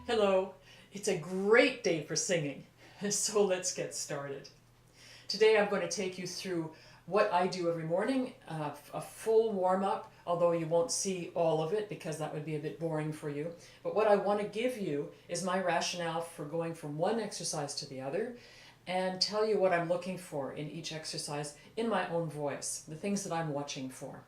Hello, it's a great day for singing, so let's get started. Today I'm going to take you through what I do every morning, a full warm-up, although you won't see all of it because that would be a bit boring for you. But what I want to give you is my rationale for going from one exercise to the other and tell you what I'm looking for in each exercise in my own voice, the things that I'm watching for.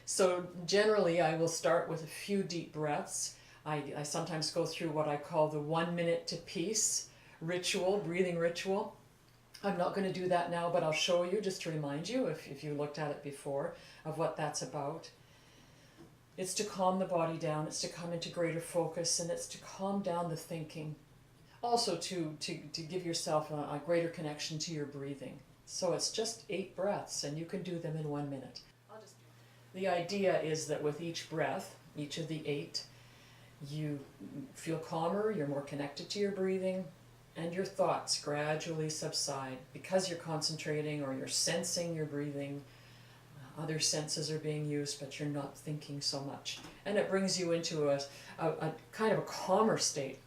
So generally I will start with a few deep breaths. I sometimes go through what I call the 1 minute to peace ritual, breathing ritual. I'm not going to do that now, but I'll show you just to remind you, if you looked at it before, of what that's about. It's to calm the body down, it's to come into greater focus, and it's to calm down the thinking. Also to give yourself a greater connection to your breathing. So it's just 8 breaths, and you can do them in 1 minute. The idea is that with each breath, each of the 8, you feel calmer, you're more connected to your breathing, and your thoughts gradually subside because you're concentrating or you're sensing your breathing. Other senses are being used, but you're not thinking so much. And it brings you into a kind of a calmer state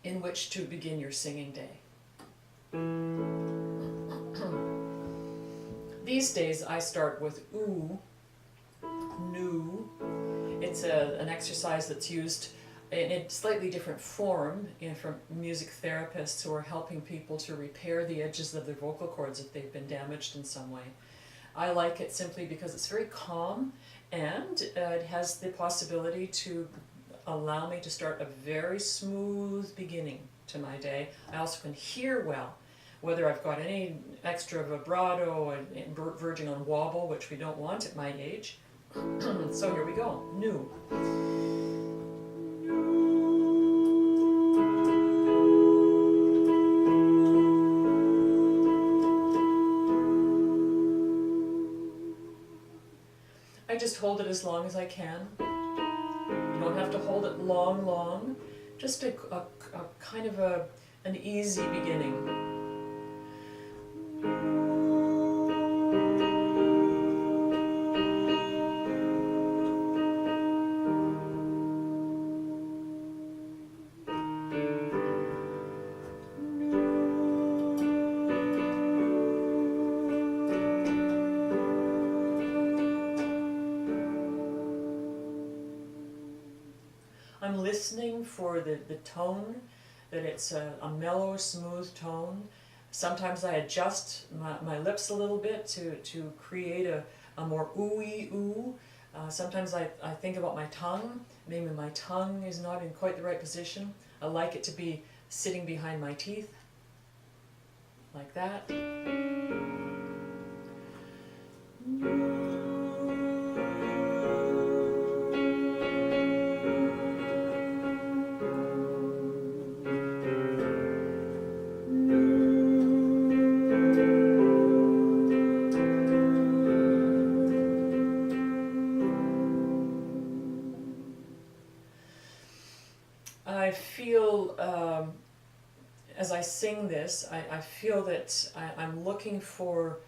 in which to begin your singing day. These days I start with ooh, new. It's an exercise that's used in a slightly different form from music therapists who are helping people to repair the edges of their vocal cords if they've been damaged in some way. I like it simply because it's very calm and it has the possibility to allow me to start a very smooth beginning to my day. I also can hear well, whether I've got any extra vibrato and verging on wobble, which we don't want at my age. So here we go. New. I just hold it as long as I can. You don't have to hold it long. Just a kind of an easy beginning. I'm listening for the tone, that it's a mellow, smooth tone. Sometimes I adjust my lips a little bit to create a more ooey ooh. Sometimes I think about my tongue. Maybe my tongue is not in quite the right position. I like it to be sitting behind my teeth, like that. I feel, as I sing this, I feel that I'm looking for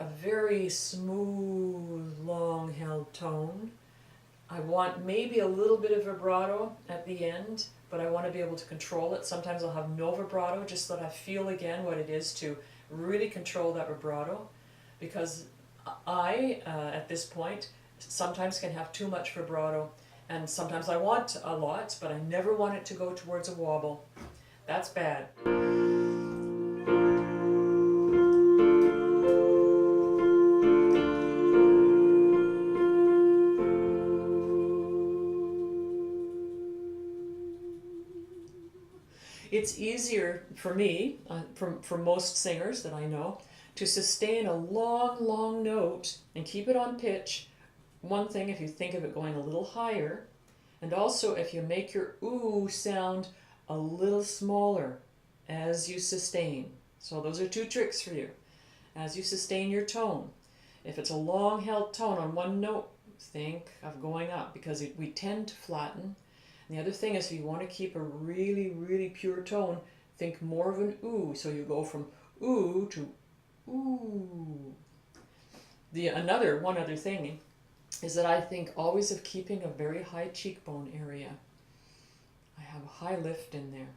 a very smooth, long-held tone. I want maybe a little bit of vibrato at the end, but I want to be able to control it. Sometimes I'll have no vibrato, just so that I feel again what it is to really control that vibrato, because I, at this point, sometimes can have too much vibrato. And sometimes I want a lot, but I never want it to go towards a wobble. That's bad. It's easier for me, for most singers that I know, to sustain a long note and keep it on pitch. One thing, if you think of it going a little higher, and also if you make your ooh sound a little smaller as you sustain. So those are 2 tricks for you. As you sustain your tone, if it's a long held tone on one note, think of going up, because we tend to flatten. And the other thing is, if you want to keep a really pure tone, think more of an ooh. So you go from ooh to ooh. One other thing is that I think always of keeping a very high cheekbone area. I have a high lift in there.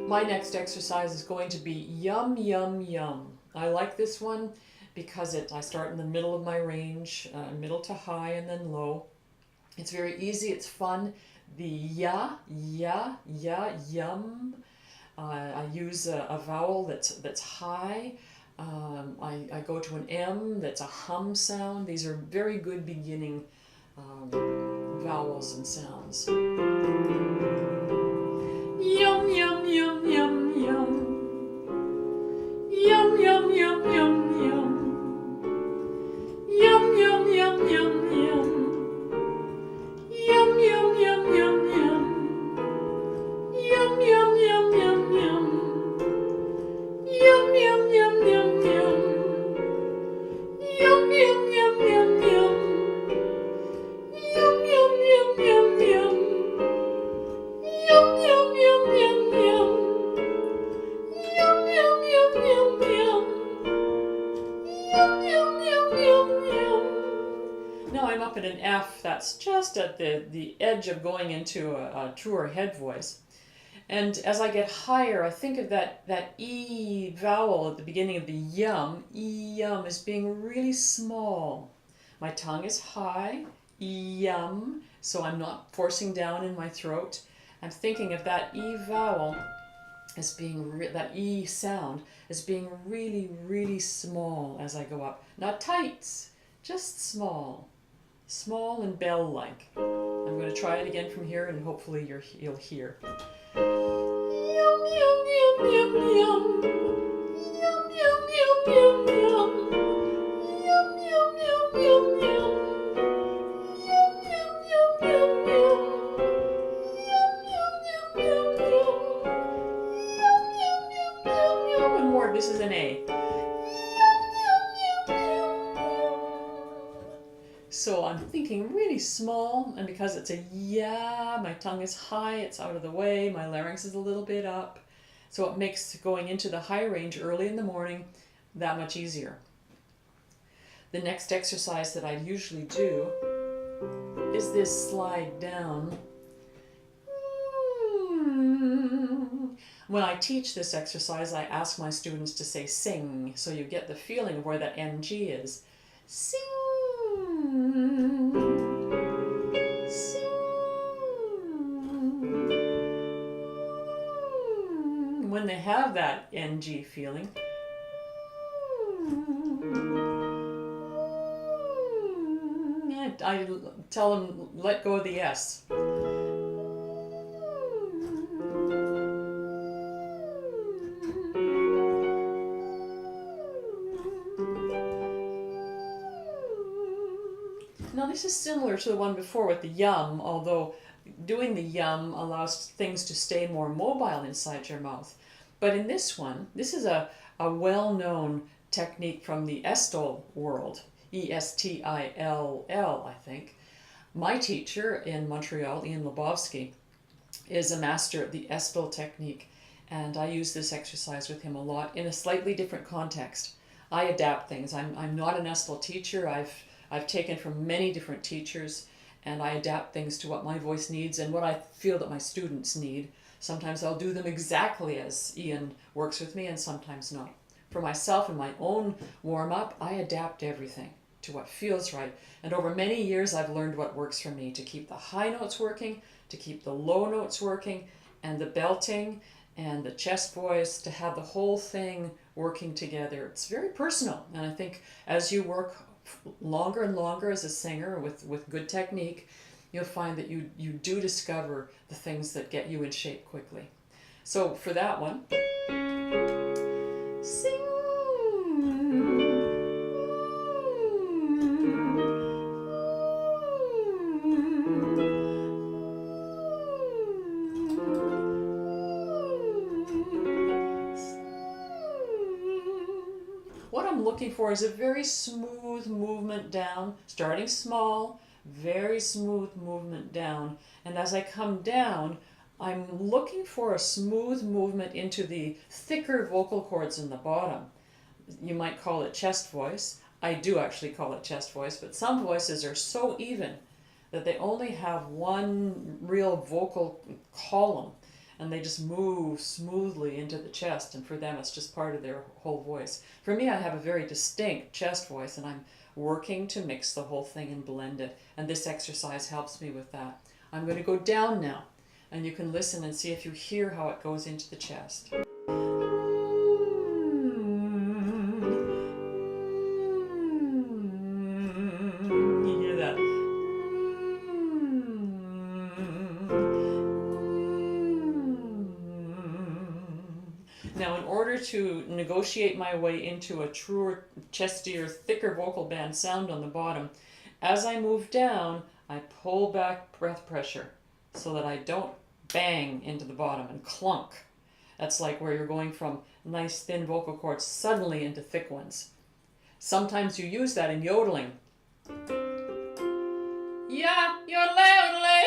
My next exercise is going to be yum, yum, yum. I like this one because I start in the middle of my range, middle to high and then low. It's very easy, it's fun. The ya, yum. I use a vowel that's high. I go to an M that's a hum sound. These are very good beginning vowels and sounds. Yum, yum, yum, yum, yum. Yum, yum, yum, yum, yum. Yum, yum, yum, yum, yum. Yum, yum, yum, yum, yum. Yum, yum, yum, yum, yum. Yum, yum, yum, yum, yum. Yum, yum, yum, yum, yum. Yum, yum, yum, yum, yum. Yum, yum, yum, yum, yum. Yum, yum, yum, yum, yum. Yum, yum, yum, yum, yum. Now I'm up at an F that's just at the edge of going into a truer head voice. And as I get higher, I think of that E vowel at the beginning of the yum, yum, as being really small. My tongue is high, yum, so I'm not forcing down in my throat. I'm thinking of that E vowel as being, that E sound as being really, really small as I go up. Not tight, just small. Small and bell-like. I'm going to try it again from here and hopefully you'll hear. Yum, yum, yum, yum, yum. Yum, yum, yum, yum, yum. Yum, yum, yum, yum, yum. Yum, yum, yum, yum, yum. Yum, yum, yum, yum, yum. Yum, yum, yum, yum, yum. One more, this is an A. So I'm thinking really small, and because it's a yeah, my tongue is high, it's out of the way, my larynx is a little bit up. So it makes going into the high range early in the morning that much easier. The next exercise that I usually do is this slide down. When I teach this exercise, I ask my students to say sing, so you get the feeling of where that NG is. Sing. Sing. When they have that NG feeling, I tell them let go of the S. Now this is similar to the one before with the yum, although doing the yum allows things to stay more mobile inside your mouth. But in this one, this is a well-known technique from the Estill world, Estill, I think. My teacher in Montreal, Ian Lebowski, is a master of the Estill technique, and I use this exercise with him a lot in a slightly different context. I adapt things. I'm not an Estill teacher. I've taken from many different teachers, and I adapt things to what my voice needs and what I feel that my students need. Sometimes I'll do them exactly as Ian works with me, and sometimes not. For myself and my own warm-up, I adapt everything to what feels right. And over many years, I've learned what works for me to keep the high notes working, to keep the low notes working, and the belting and the chest voice, to have the whole thing working together. It's very personal, and I think as you work longer and longer as a singer with good technique, you'll find that you do discover the things that get you in shape quickly. So for that one, sing. What I'm looking for is a very smooth movement down, starting small, very smooth movement down. And as I come down, I'm looking for a smooth movement into the thicker vocal cords in the bottom. You might call it chest voice. I do actually call it chest voice, but some voices are so even that they only have one real vocal column, and they just move smoothly into the chest, and for them it's just part of their whole voice. For me, I have a very distinct chest voice, and I'm working to mix the whole thing and blend it, and this exercise helps me with that. I'm going to go down now, and you can listen and see if you hear how it goes into the chest. You hear that? Now, in order to negotiate my way into a truer, chestier, thicker vocal band sound on the bottom, as I move down, I pull back breath pressure so that I don't bang into the bottom and clunk. That's like where you're going from nice thin vocal cords suddenly into thick ones. Sometimes you use that in yodeling. Yeah, yodelay,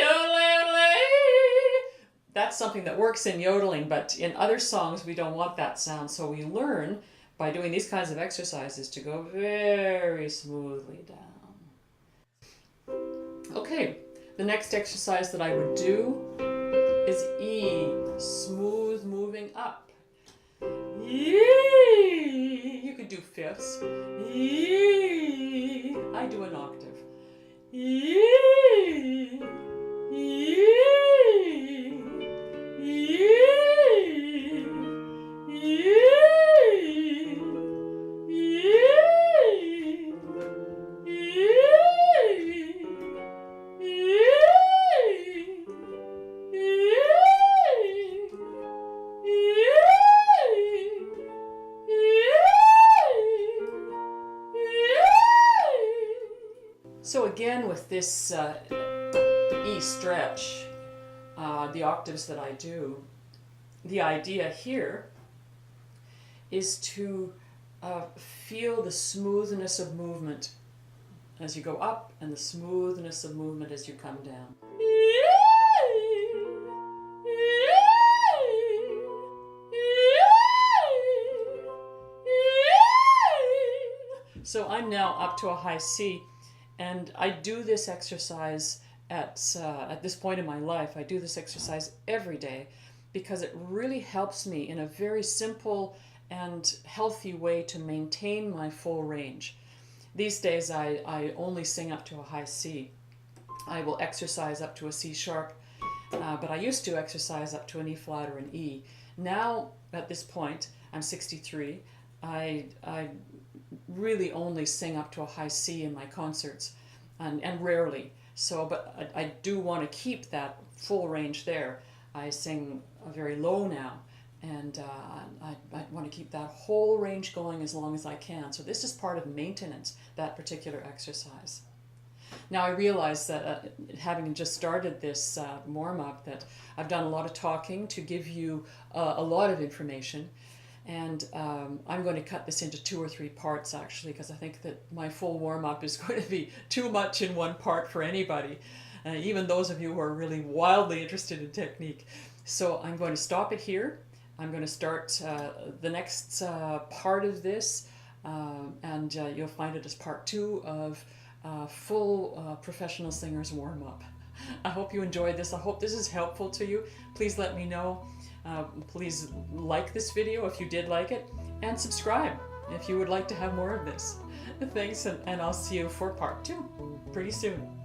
yodelay. That's something that works in yodeling, but in other songs we don't want that sound, so we learn by doing these kinds of exercises to go very smoothly down. Okay, the next exercise that I would do is E, smooth moving up. E, you could do fifths. E, I do an octave. E, E, E, So again, with this E stretch, the octaves that I do, the idea here is to feel the smoothness of movement as you go up and the smoothness of movement as you come down. So I'm now up to a high C, and I do this exercise at this point in my life. I do this exercise every day because it really helps me in a very simple and healthy way to maintain my full range. These days I only sing up to a high C. I will exercise up to a C sharp, but I used to exercise up to an E flat or an E. Now, at this point, I'm 63, I really only sing up to a high C in my concerts, and rarely. So, but I do want to keep that full range there. I sing very low now, and I want to keep that whole range going as long as I can. So this is part of maintenance, that particular exercise. Now I realize that having just started this warm-up, that I've done a lot of talking to give you a lot of information, and I'm going to cut this into 2 or 3 parts actually, because I think that my full warm-up is going to be too much in one part for anybody, even those of you who are really wildly interested in technique. So I'm going to stop it here. I'm going to start the next part of this, and you'll find it as part 2 of full professional singers warm-up. I hope you enjoyed this. I hope this is helpful to you. Please let me know. Please like this video if you did like it, and subscribe if you would like to have more of this. Thanks, and I'll see you for part 2 pretty soon.